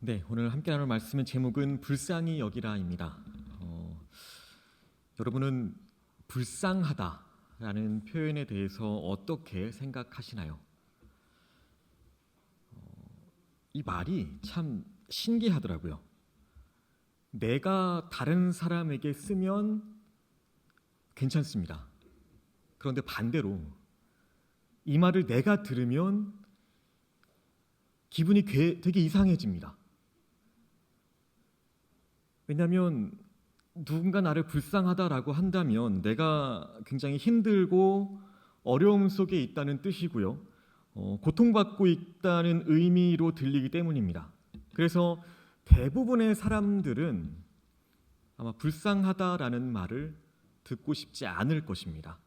네, 오늘 함께 나눌 말씀의 제목은 불쌍히 여기라입니다. 여러분은 불쌍하다라는 표현에 대해서 어떻게 생각하시나요? 이 말이 참 신기하더라고요. 내가 다른 사람에게 쓰면 괜찮습니다. 그런데 반대로 이 말을 내가 들으면 기분이 되게 이상해집니다. 왜냐하면 누군가 나를 불쌍하다라고 한다면 내가 굉장히 힘들고 어려움 속에 있다는 뜻이고요. 고통받고 있다는 의미로 들리기 때문입니다. 그래서 대부분의 사람들은 아마 불쌍하다라는 말을 듣고 싶지 않을 것입니다.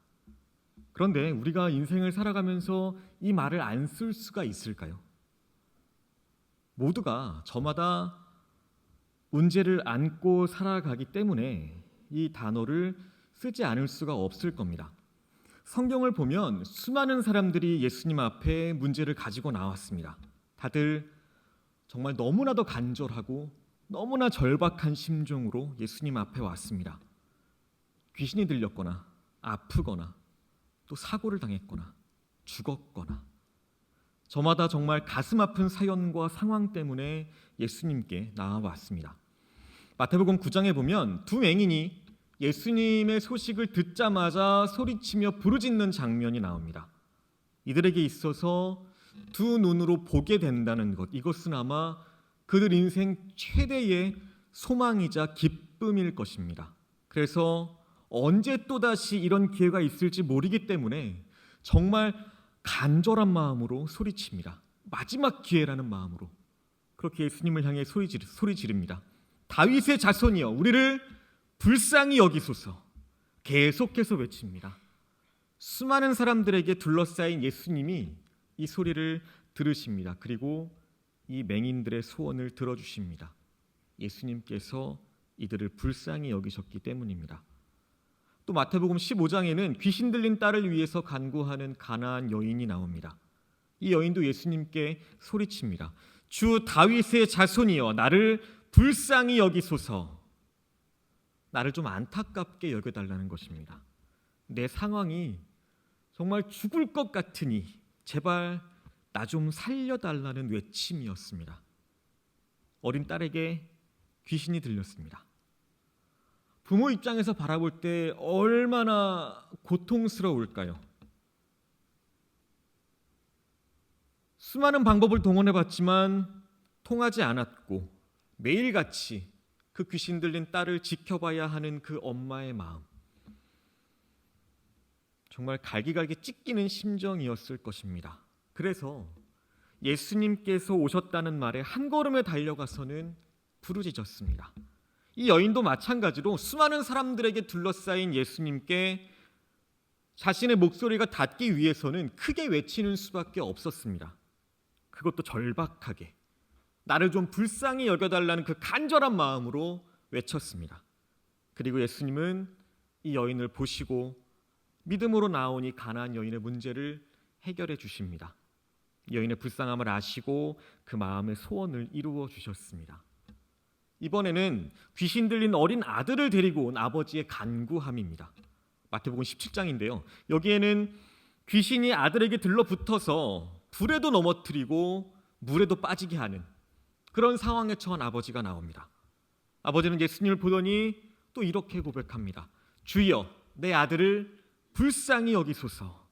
그런데 우리가 인생을 살아가면서 이 말을 안 쓸 수가 있을까요? 모두가 저마다 문제를 안고 살아가기 때문에 이 단어를 쓰지 않을 수가 없을 겁니다. 성경을 보면 수많은 사람들이 예수님 앞에 문제를 가지고 나왔습니다. 다들 정말 너무나도 간절하고 너무나 절박한 심정으로 예수님 앞에 왔습니다. 귀신이 들렸거나 아프거나 또 사고를 당했거나 죽었거나 저마다 정말 가슴 아픈 사연과 상황 때문에 예수님께 나와왔습니다. 마태복음 9장에 보면 두 맹인이 예수님의 소식을 듣자마자 소리치며 부르짖는 장면이 나옵니다. 이들에게 있어서 두 눈으로 보게 된다는 것, 이것은 아마 그들 인생 최대의 소망이자 기쁨일 것입니다. 그래서 언제 또다시 이런 기회가 있을지 모르기 때문에 정말 간절한 마음으로 소리칩니다. 마지막 기회라는 마음으로 그렇게 예수님을 향해 소리 지릅니다. 다윗의 자손이여 우리를 불쌍히 여기소서. 계속해서 외칩니다. 수많은 사람들에게 둘러싸인 예수님이 이 소리를 들으십니다. 그리고 이 맹인들의 소원을 들어주십니다. 예수님께서 이들을 불쌍히 여기셨기 때문입니다. 또 마태복음 15장에는 귀신 들린 딸을 위해서 간구하는 가나안 여인이 나옵니다. 이 여인도 예수님께 소리칩니다. 주 다윗의 자손이여 나를 불쌍히 여기소서. 나를 좀 안타깝게 여겨달라는 것입니다. 내 상황이 정말 죽을 것 같으니 제발 나 좀 살려달라는 외침이었습니다. 어린 딸에게 귀신이 들렸습니다. 부모 입장에서 바라볼 때 얼마나 고통스러울까요? 수많은 방법을 동원해봤지만 통하지 않았고 매일같이 그 귀신 들린 딸을 지켜봐야 하는 그 엄마의 마음, 정말 갈기갈기 찢기는 심정이었을 것입니다. 그래서 예수님께서 오셨다는 말에 한 걸음에 달려가서는 부르짖었습니다. 이 여인도 마찬가지로 수많은 사람들에게 둘러싸인 예수님께 자신의 목소리가 닿기 위해서는 크게 외치는 수밖에 없었습니다. 그것도 절박하게 나를 좀 불쌍히 여겨달라는 그 간절한 마음으로 외쳤습니다. 그리고 예수님은 이 여인을 보시고 믿음으로 나온 이 가나안 여인의 문제를 해결해 주십니다. 여인의 불쌍함을 아시고 그 마음의 소원을 이루어 주셨습니다. 이번에는 귀신 들린 어린 아들을 데리고 온 아버지의 간구함입니다. 마태복음 17장인데요. 여기에는 귀신이 아들에게 들러붙어서 불에도 넘어뜨리고 물에도 빠지게 하는 그런 상황에 처한 아버지가 나옵니다. 아버지는 예수님을 보더니 또 이렇게 고백합니다. 주여 내 아들을 불쌍히 여기소서.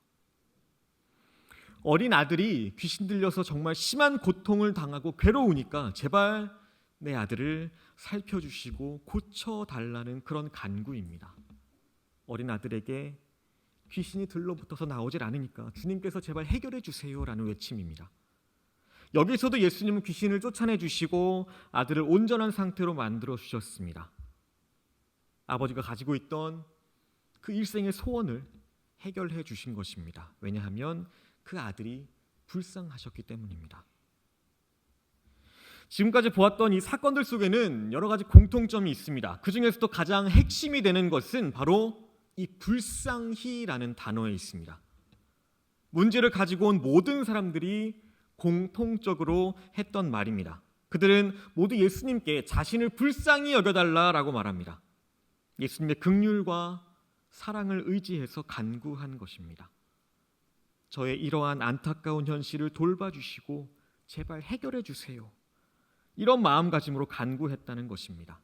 어린 아들이 귀신 들려서 정말 심한 고통을 당하고 괴로우니까 제발 내 아들을 살펴주시고 고쳐달라는 그런 간구입니다. 어린 아들에게 귀신이 들러붙어서 나오질 않으니까 주님께서 제발 해결해 주세요라는 외침입니다. 여기서도 예수님은 귀신을 쫓아내 주시고 아들을 온전한 상태로 만들어 주셨습니다. 아버지가 가지고 있던 그 일생의 소원을 해결해 주신 것입니다. 왜냐하면 그 아들이 불쌍하셨기 때문입니다. 지금까지 보았던 이 사건들 속에는 여러 가지 공통점이 있습니다. 그 중에서도 가장 핵심이 되는 것은 바로 이 불쌍히라는 단어에 있습니다. 문제를 가지고 온 모든 사람들이 공통적으로 했던 말입니다. 그들은 모두 예수님께 자신을 불쌍히 여겨달라라고 말합니다. 예수님의 긍휼과 사랑을 의지해서 간구한 것입니다. 저의 이러한 안타까운 현실을 돌봐주시고 제발 해결해 주세요. 이런 마음가짐으로 간구했다는 것입니다.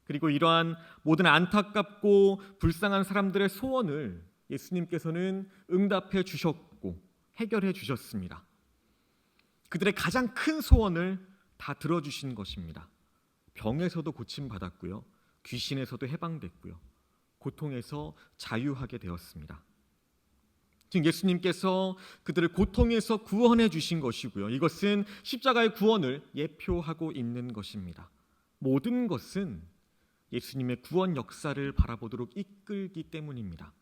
그리고 이러한 모든 안타깝고 불쌍한 사람들의 소원을 예수님께서는 응답해 주셨고 해결해 주셨습니다. 그들의 가장 큰 소원을 다 들어주신 것입니다. 병에서도 고침받았고요. 귀신에서도 해방됐고요. 고통에서 자유하게 되었습니다. 즉 예수님께서 그들을 고통에서 구원해 주신 것이고요. 이것은 십자가의 구원을 예표하고 있는 것입니다. 모든 것은 예수님의 구원 역사를 바라보도록 이끌기 때문입니다.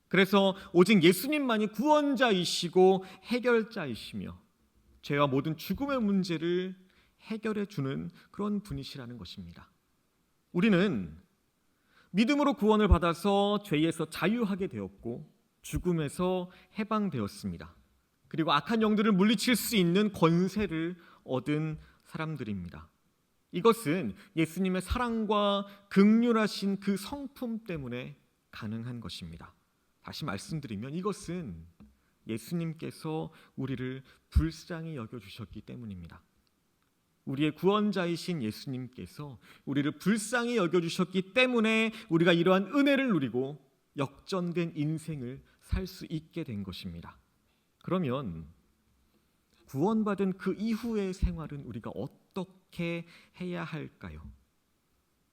그래서 오직 예수님만이 구원자이시고 해결자이시며 죄와 모든 죽음의 문제를 해결해 주는 그런 분이시라는 것입니다. 우리는 믿음으로 구원을 받아서 죄에서 자유하게 되었고 죽음에서 해방되었습니다. 그리고 악한 영들을 물리칠 수 있는 권세를 얻은 사람들입니다. 이것은 예수님의 사랑과 긍휼하신 그 성품 때문에 가능한 것입니다. 다시 말씀드리면 이것은 예수님께서 우리를 불쌍히 여겨주셨기 때문입니다. 우리의 구원자이신 예수님께서 우리를 불쌍히 여겨주셨기 때문에 우리가 이러한 은혜를 누리고 역전된 인생을 살 수 있게 된 것입니다. 그러면 구원받은 그 이후의 생활은 우리가 어떻게 해야 할까요?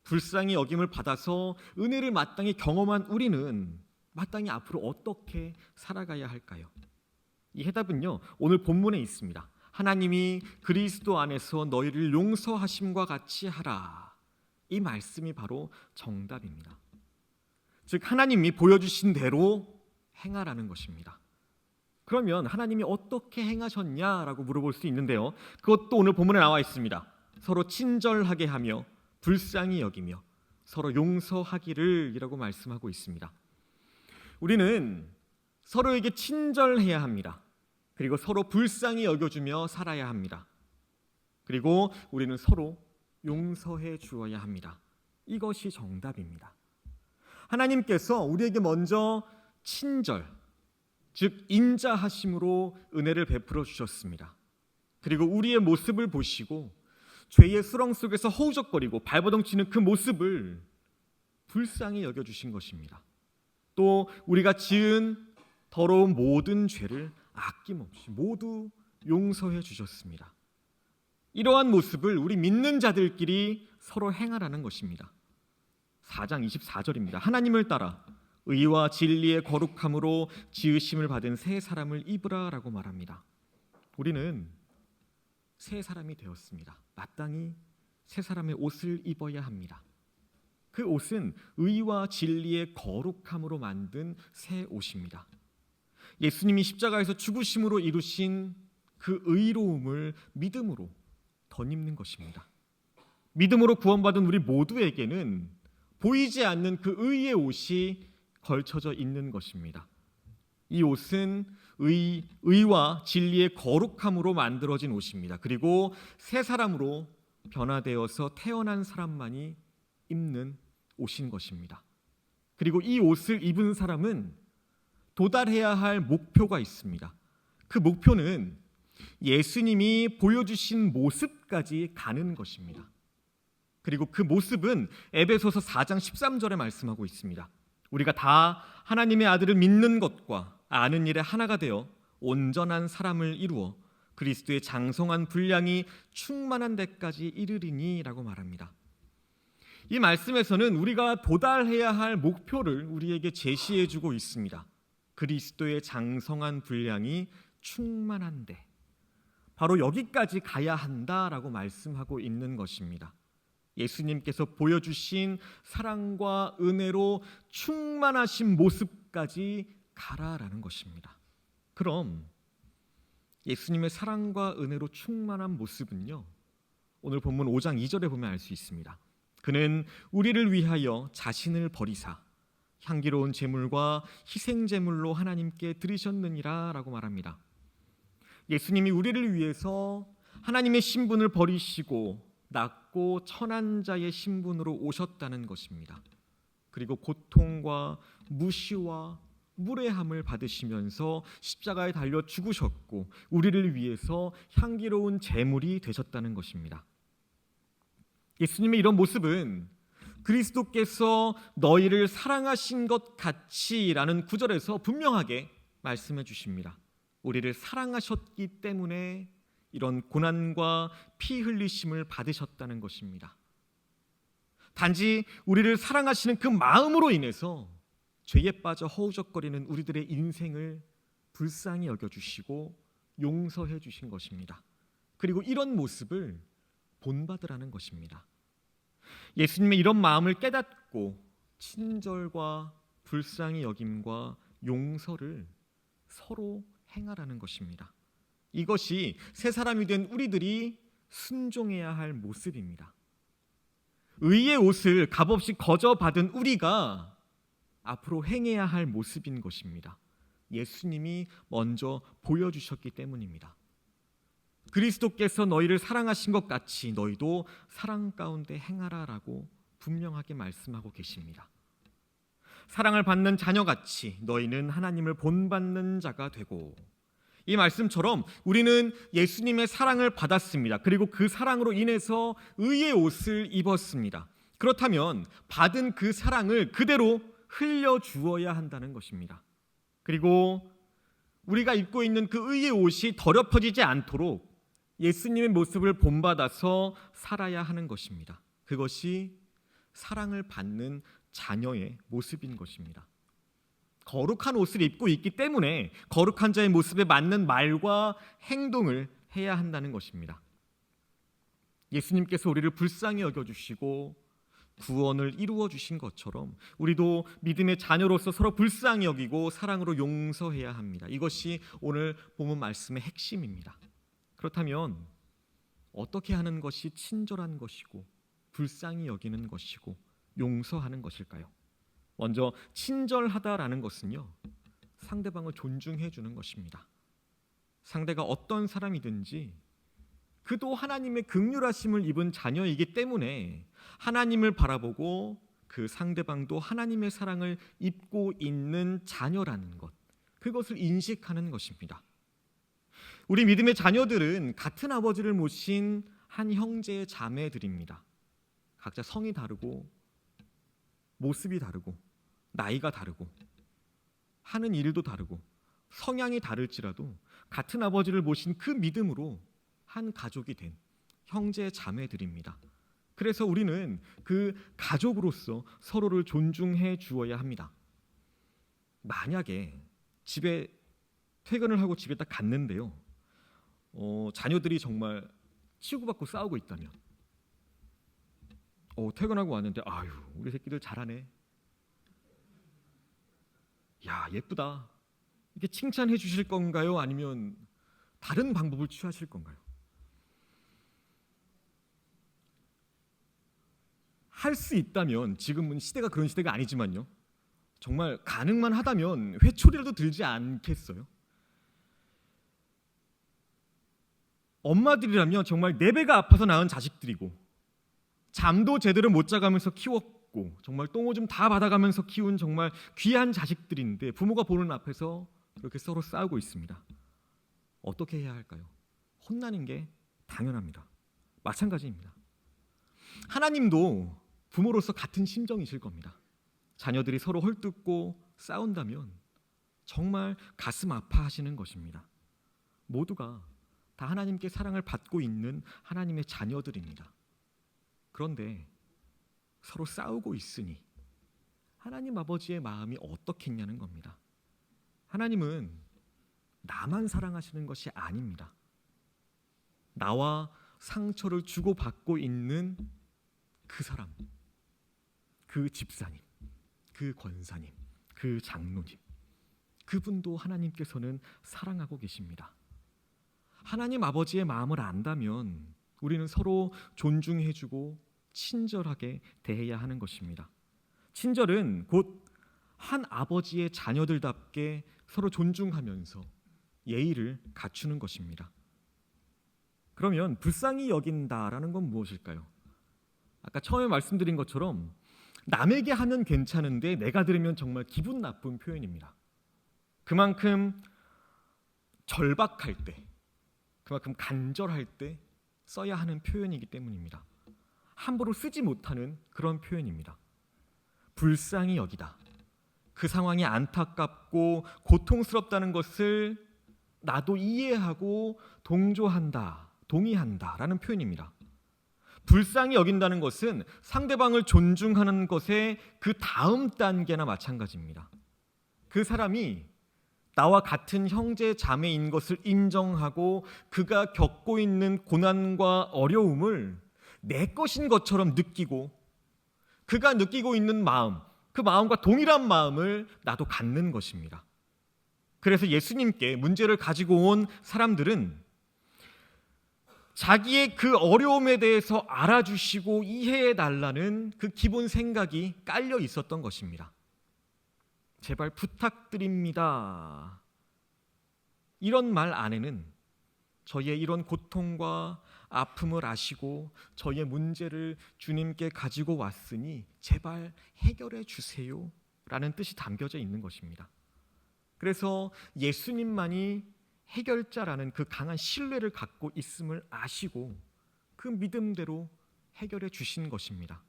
불쌍히 여김을 받아서 은혜를 마땅히 경험한 우리는 마땅히 앞으로 어떻게 살아가야 할까요? 이 해답은요, 오늘 본문에 있습니다. 하나님이 그리스도 안에서 너희를 용서하심과 같이 하라. 이 말씀이 바로 정답입니다. 즉 하나님이 보여주신 대로 행하라는 것입니다. 그러면 하나님이 어떻게 행하셨냐라고 물어볼 수 있는데요. 그것도 오늘 본문에 나와 있습니다. 서로 친절하게 하며 불쌍히 여기며 서로 용서하기를 이라고 말씀하고 있습니다. 우리는 서로에게 친절해야 합니다. 그리고 서로 불쌍히 여겨주며 살아야 합니다. 그리고 우리는 서로 용서해 주어야 합니다. 이것이 정답입니다. 하나님께서 우리에게 먼저 친절, 즉 인자하심으로 은혜를 베풀어 주셨습니다. 그리고 우리의 모습을 보시고 죄의 수렁 속에서 허우적거리고 발버둥치는 그 모습을 불쌍히 여겨주신 것입니다. 또 우리가 지은 더러운 모든 죄를 아낌없이 모두 용서해 주셨습니다. 이러한 모습을 우리 믿는 자들끼리 서로 행하라는 것입니다. 4장 24절입니다. 하나님을 따라 의와 진리의 거룩함으로 지으심을 받은 새 사람을 입으라라고 말합니다. 우리는 새 사람이 되었습니다. 마땅히 새 사람의 옷을 입어야 합니다. 그 옷은 의와 진리의 거룩함으로 만든 새 옷입니다. 예수님이 십자가에서 죽으심으로 이루신 그 의로움을 믿음으로 덧입는 것입니다. 믿음으로 구원받은 우리 모두에게는 보이지 않는 그 의의 옷이 걸쳐져 있는 것입니다. 이 옷은 의와 진리의 거룩함으로 만들어진 옷입니다. 그리고 새 사람으로 변화되어서 태어난 사람만이 입는 옷인 것입니다. 그리고 이 옷을 입은 사람은 도달해야 할 목표가 있습니다. 그 목표는 예수님이 보여주신 모습까지 가는 것입니다. 그리고 그 모습은 에베소서 4장 13절에 말씀하고 있습니다. 우리가 다 하나님의 아들을 믿는 것과 아는 일에 하나가 되어 온전한 사람을 이루어 그리스도의 장성한 분량이 충만한 데까지 이르리니 라고 말합니다. 이 말씀에서는 우리가 도달해야 할 목표를 우리에게 제시해 주고 있습니다. 그리스도의 장성한 분량이 충만한데 바로 여기까지 가야 한다라고 말씀하고 있는 것입니다. 예수님께서 보여주신 사랑과 은혜로 충만하신 모습까지 가라라는 것입니다. 그럼 예수님의 사랑과 은혜로 충만한 모습은요, 오늘 본문 5장 2절에 보면 알 수 있습니다. 그는 우리를 위하여 자신을 버리사 향기로운 제물과 희생 제물로 하나님께 드리셨느니라 라고 말합니다. 예수님이 우리를 위해서 하나님의 신분을 버리시고 낮고 천한 자의 신분으로 오셨다는 것입니다. 그리고 고통과 무시와 무례함을 받으시면서 십자가에 달려 죽으셨고 우리를 위해서 향기로운 제물이 되셨다는 것입니다. 예수님의 이런 모습은 그리스도께서 너희를 사랑하신 것 같이라는 구절에서 분명하게 말씀해 주십니다. 우리를 사랑하셨기 때문에 이런 고난과 피 흘리심을 받으셨다는 것입니다. 단지 우리를 사랑하시는 그 마음으로 인해서 죄에 빠져 허우적거리는 우리들의 인생을 불쌍히 여겨주시고 용서해 주신 것입니다. 그리고 이런 모습을 본받으라는 것입니다. 예수님의 이런 마음을 깨닫고 친절과 불쌍히 여김과 용서를 서로 행하라는 것입니다. 이것이 새 사람이 된 우리들이 순종해야 할 모습입니다. 의의 옷을 값없이 거저받은 우리가 앞으로 행해야 할 모습인 것입니다. 예수님이 먼저 보여주셨기 때문입니다. 그리스도께서 너희를 사랑하신 것 같이 너희도 사랑 가운데 행하라라고 분명하게 말씀하고 계십니다. 사랑을 받는 자녀같이 너희는 하나님을 본받는 자가 되고, 이 말씀처럼 우리는 예수님의 사랑을 받았습니다. 그리고 그 사랑으로 인해서 의의 옷을 입었습니다. 그렇다면 받은 그 사랑을 그대로 흘려주어야 한다는 것입니다. 그리고 우리가 입고 있는 그 의의 옷이 더럽혀지지 않도록 예수님의 모습을 본받아서 살아야 하는 것입니다. 그것이 사랑을 받는 자녀의 모습인 것입니다. 거룩한 옷을 입고 있기 때문에 거룩한 자의 모습에 맞는 말과 행동을 해야 한다는 것입니다. 예수님께서 우리를 불쌍히 여겨주시고 구원을 이루어 주신 것처럼 우리도 믿음의 자녀로서 서로 불쌍히 여기고 사랑으로 용서해야 합니다. 이것이 오늘 본문 말씀의 핵심입니다. 그렇다면 어떻게 하는 것이 친절한 것이고 불쌍히 여기는 것이고 용서하는 것일까요? 먼저 친절하다라는 것은요, 상대방을 존중해 주는 것입니다. 상대가 어떤 사람이든지 그도 하나님의 긍휼하심을 입은 자녀이기 때문에 하나님을 바라보고 그 상대방도 하나님의 사랑을 입고 있는 자녀라는 것, 그것을 인식하는 것입니다. 우리 믿음의 자녀들은 같은 아버지를 모신 한 형제의 자매들입니다. 각자 성이 다르고 모습이 다르고 나이가 다르고 하는 일도 다르고 성향이 다를지라도 같은 아버지를 모신 그 믿음으로 한 가족이 된 형제 자매들입니다. 그래서 우리는 그 가족으로서 서로를 존중해 주어야 합니다. 만약에 집에 퇴근을 하고 집에 딱 갔는데요, 자녀들이 정말 치고받고 싸우고 있다면, 퇴근하고 왔는데 아유 우리 새끼들 잘하네, 야 예쁘다, 이렇게 칭찬해 주실 건가요? 아니면 다른 방법을 취하실 건가요? 할 수 있다면, 지금은 시대가 그런 시대가 아니지만요, 정말 가능만 하다면 회초리라도 들지 않겠어요? 엄마들이라면 정말 네 배가 아파서 낳은 자식들이고 잠도 제대로 못 자가면서 키웠고 정말 똥오줌 다 받아가면서 키운 정말 귀한 자식들인데 부모가 보는 앞에서 그렇게 서로 싸우고 있습니다. 어떻게 해야 할까요? 혼나는 게 당연합니다. 마찬가지입니다. 하나님도 부모로서 같은 심정이실 겁니다. 자녀들이 서로 헐뜯고 싸운다면 정말 가슴 아파하시는 것입니다. 모두가 다 하나님께 사랑을 받고 있는 하나님의 자녀들입니다. 그런데 서로 싸우고 있으니 하나님 아버지의 마음이 어떻겠냐는 겁니다. 하나님은 나만 사랑하시는 것이 아닙니다. 나와 상처를 주고받고 있는 그 사람, 그 집사님, 그 권사님, 그 장로님, 그분도 하나님께서는 사랑하고 계십니다. 하나님 아버지의 마음을 안다면 우리는 서로 존중해주고 친절하게 대해야 하는 것입니다. 친절은 곧 한 아버지의 자녀들답게 서로 존중하면서 예의를 갖추는 것입니다. 그러면 불쌍히 여긴다라는 건 무엇일까요? 아까 처음에 말씀드린 것처럼 남에게 하면 괜찮은데 내가 들으면 정말 기분 나쁜 표현입니다. 그만큼 절박할 때, 그만큼 간절할 때 써야 하는 표현이기 때문입니다. 함부로 쓰지 못하는 그런 표현입니다. 불쌍히 여기다. 그 상황이 안타깝고 고통스럽다는 것을 나도 이해하고 동의한다라는 표현입니다. 불쌍히 여긴다는 것은 상대방을 존중하는 것의 그 다음 단계나 마찬가지입니다. 그 사람이 나와 같은 형제 자매인 것을 인정하고 그가 겪고 있는 고난과 어려움을 내 것인 것처럼 느끼고 그가 느끼고 있는 마음, 그 마음과 동일한 마음을 나도 갖는 것입니다. 그래서 예수님께 문제를 가지고 온 사람들은 자기의 그 어려움에 대해서 알아주시고 이해해달라는 그 기본 생각이 깔려 있었던 것입니다. 제발 부탁드립니다. 이런 말 안에는 저희의 이런 고통과 아픔을 아시고 저희의 문제를 주님께 가지고 왔으니 제발 해결해 주세요 라는 뜻이 담겨져 있는 것입니다. 그래서 예수님만이 해결자라는 그 강한 신뢰를 갖고 있음을 아시고 그 믿음대로 해결해 주신 것입니다.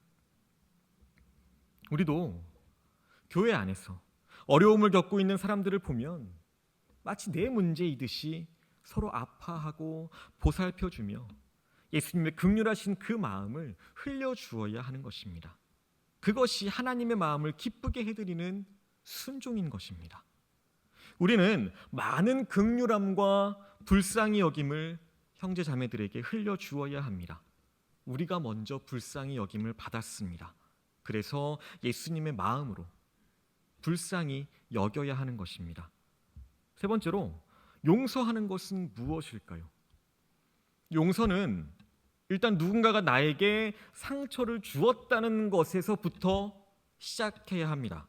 우리도 교회 안에서 어려움을 겪고 있는 사람들을 보면 마치 내 문제이듯이 서로 아파하고 보살펴주며 예수님의 긍휼하신 그 마음을 흘려주어야 하는 것입니다. 그것이 하나님의 마음을 기쁘게 해드리는 순종인 것입니다. 우리는 많은 긍휼함과 불쌍히 여김을 형제 자매들에게 흘려주어야 합니다. 우리가 먼저 불쌍히 여김을 받았습니다. 그래서 예수님의 마음으로 불쌍히 여겨야 하는 것입니다. 세 번째로 용서하는 것은 무엇일까요? 용서는 일단 누군가가 나에게 상처를 주었다는 것에서부터 시작해야 합니다.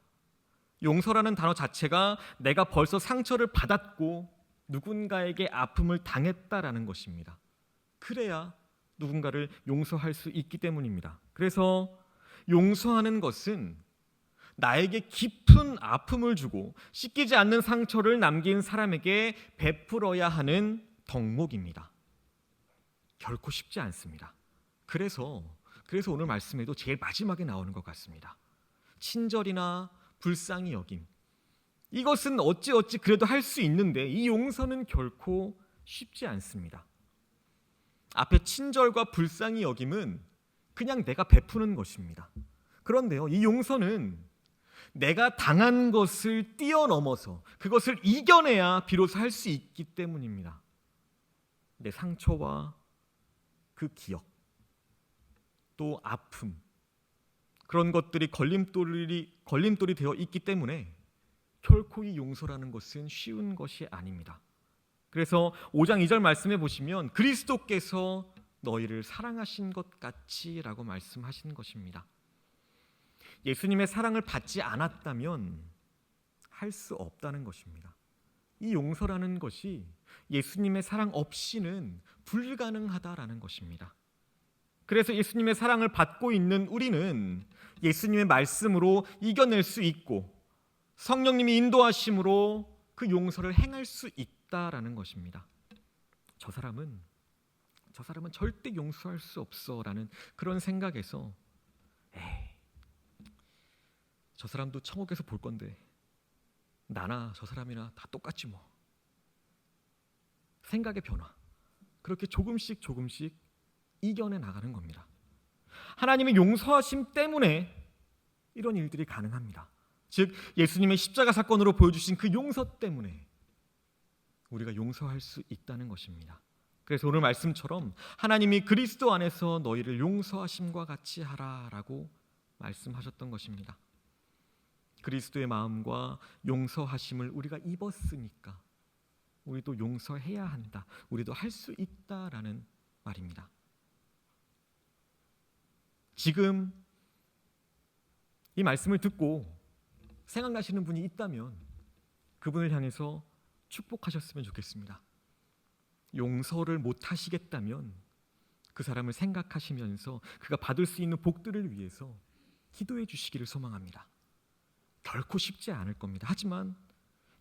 용서라는 단어 자체가 내가 벌써 상처를 받았고 누군가에게 아픔을 당했다라는 것입니다. 그래야 누군가를 용서할 수 있기 때문입니다. 그래서 용서하는 것은 나에게 깊은 아픔을 주고 씻기지 않는 상처를 남긴 사람에게 베풀어야 하는 덕목입니다. 결코 쉽지 않습니다. 그래서 오늘 말씀에도 제일 마지막에 나오는 것 같습니다. 친절이나 불쌍히 여김, 이것은 어찌 그래도 할 수 있는데 이 용서는 결코 쉽지 않습니다. 앞에 친절과 불쌍히 여김은 그냥 내가 베푸는 것입니다. 그런데요, 이 용서는 내가 당한 것을 뛰어넘어서 그것을 이겨내야 비로소 할 수 있기 때문입니다. 내 상처와 그 기억, 또 아픔, 그런 것들이 걸림돌이 되어 있기 때문에 결코 이 용서라는 것은 쉬운 것이 아닙니다. 그래서 5장 2절 말씀해 보시면 그리스도께서 너희를 사랑하신 것 같이라고 말씀하신 것입니다. 예수님의 사랑을 받지 않았다면 할 수 없다는 것입니다. 이 용서라는 것이 예수님의 사랑 없이는 불가능하다라는 것입니다. 그래서 예수님의 사랑을 받고 있는 우리는 예수님의 말씀으로 이겨낼 수 있고 성령님이 인도하심으로 그 용서를 행할 수 있다라는 것입니다. 저 사람은 절대 용서할 수 없어라는 그런 생각에서 저 사람도 천국에서 볼 건데 나나 저 사람이나 다 똑같지 뭐. 생각의 변화, 그렇게 조금씩 이겨내 나가는 겁니다. 하나님의 용서하심 때문에 이런 일들이 가능합니다. 즉 예수님의 십자가 사건으로 보여주신 그 용서 때문에 우리가 용서할 수 있다는 것입니다. 그래서 오늘 말씀처럼 하나님이 그리스도 안에서 너희를 용서하심과 같이 하라라고 말씀하셨던 것입니다. 그리스도의 마음과 용서하심을 우리가 입었으니까 우리도 용서해야 한다, 우리도 할 수 있다라는 말입니다. 지금 이 말씀을 듣고 생각나시는 분이 있다면 그분을 향해서 축복하셨으면 좋겠습니다. 용서를 못 하시겠다면 그 사람을 생각하시면서 그가 받을 수 있는 복들을 위해서 기도해 주시기를 소망합니다. 결코 쉽지 않을 겁니다. 하지만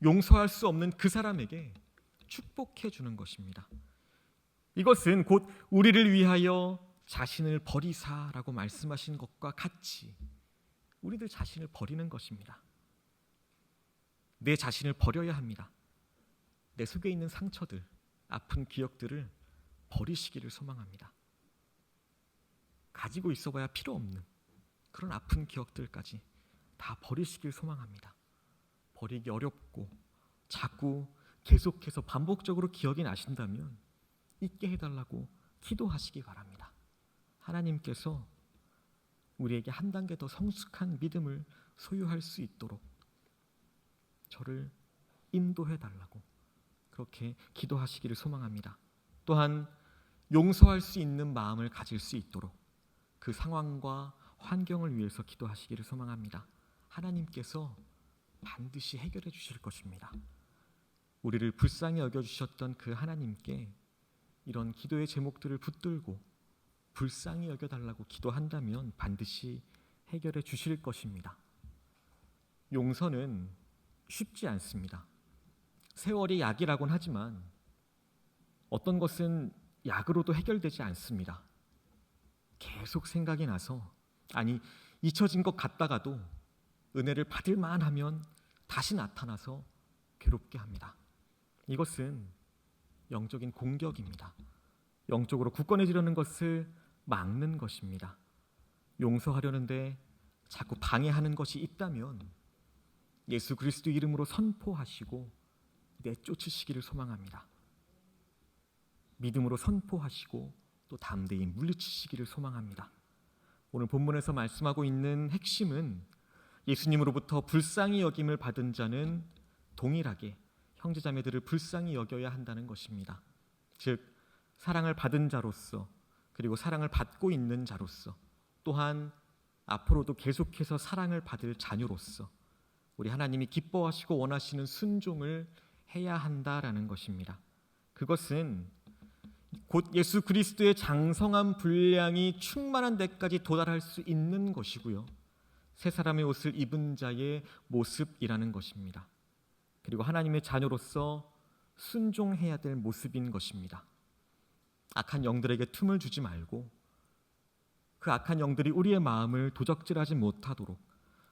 용서할 수 없는 그 사람에게 축복해 주는 것입니다. 이것은 곧 우리를 위하여 자신을 버리사라고 말씀하신 것과 같이 우리들 자신을 버리는 것입니다. 내 자신을 버려야 합니다. 내 속에 있는 상처들, 아픈 기억들을 버리시기를 소망합니다. 가지고 있어봐야 필요 없는 그런 아픈 기억들까지 다 버리시길 소망합니다. 버리기 어렵고 자꾸 계속해서 반복적으로 기억이 나신다면 잊게 해달라고 기도하시기 바랍니다. 하나님께서 우리에게 한 단계 더 성숙한 믿음을 소유할 수 있도록 저를 인도해달라고 그렇게 기도하시기를 소망합니다. 또한 용서할 수 있는 마음을 가질 수 있도록 그 상황과 환경을 위해서 기도하시기를 소망합니다. 하나님께서 반드시 해결해 주실 것입니다. 우리를 불쌍히 여겨주셨던 그 하나님께 이런 기도의 제목들을 붙들고 불쌍히 여겨달라고 기도한다면 반드시 해결해 주실 것입니다. 용서는 쉽지 않습니다. 세월이 약이라고는 하지만 어떤 것은 약으로도 해결되지 않습니다. 계속 생각이 나서 잊혀진 것 같다가도 은혜를 받을 만하면 다시 나타나서 괴롭게 합니다. 이것은 영적인 공격입니다. 영적으로 굳건해지려는 것을 막는 것입니다. 용서하려는데 자꾸 방해하는 것이 있다면 예수 그리스도 이름으로 선포하시고 내쫓으시기를 소망합니다. 믿음으로 선포하시고 또 담대히 물리치시기를 소망합니다. 오늘 본문에서 말씀하고 있는 핵심은 예수님으로부터 불쌍히 여김을 받은 자는 동일하게 형제자매들을 불쌍히 여겨야 한다는 것입니다. 즉 사랑을 받은 자로서 그리고 사랑을 받고 있는 자로서 또한 앞으로도 계속해서 사랑을 받을 자녀로서 우리 하나님이 기뻐하시고 원하시는 순종을 해야 한다라는 것입니다. 그것은 곧 예수 그리스도의 장성한 분량이 충만한 데까지 도달할 수 있는 것이고요. 새 사람의 옷을 입은 자의 모습이라는 것입니다. 그리고 하나님의 자녀로서 순종해야 될 모습인 것입니다. 악한 영들에게 틈을 주지 말고 그 악한 영들이 우리의 마음을 도적질하지 못하도록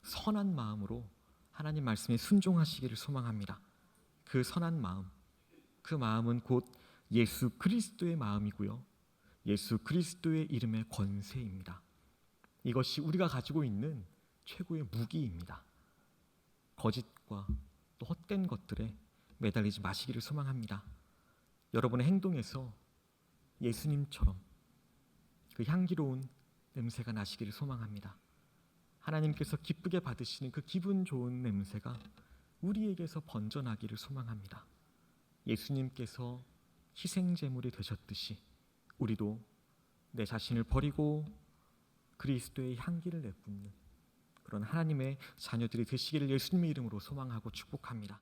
선한 마음으로 하나님 말씀에 순종하시기를 소망합니다. 그 선한 마음, 그 마음은 곧 예수 그리스도의 마음이고요. 예수 그리스도의 이름의 권세입니다. 이것이 우리가 가지고 있는 최고의 무기입니다. 거짓과 또 헛된 것들에 매달리지 마시기를 소망합니다. 여러분의 행동에서 예수님처럼 그 향기로운 냄새가 나시기를 소망합니다. 하나님께서 기쁘게 받으시는 그 기분 좋은 냄새가 우리에게서 번져나기를 소망합니다. 예수님께서 희생제물이 되셨듯이 우리도 내 자신을 버리고 그리스도의 향기를 내뿜는 그런 하나님의 자녀들이 되시기를 예수님의 이름으로 소망하고 축복합니다.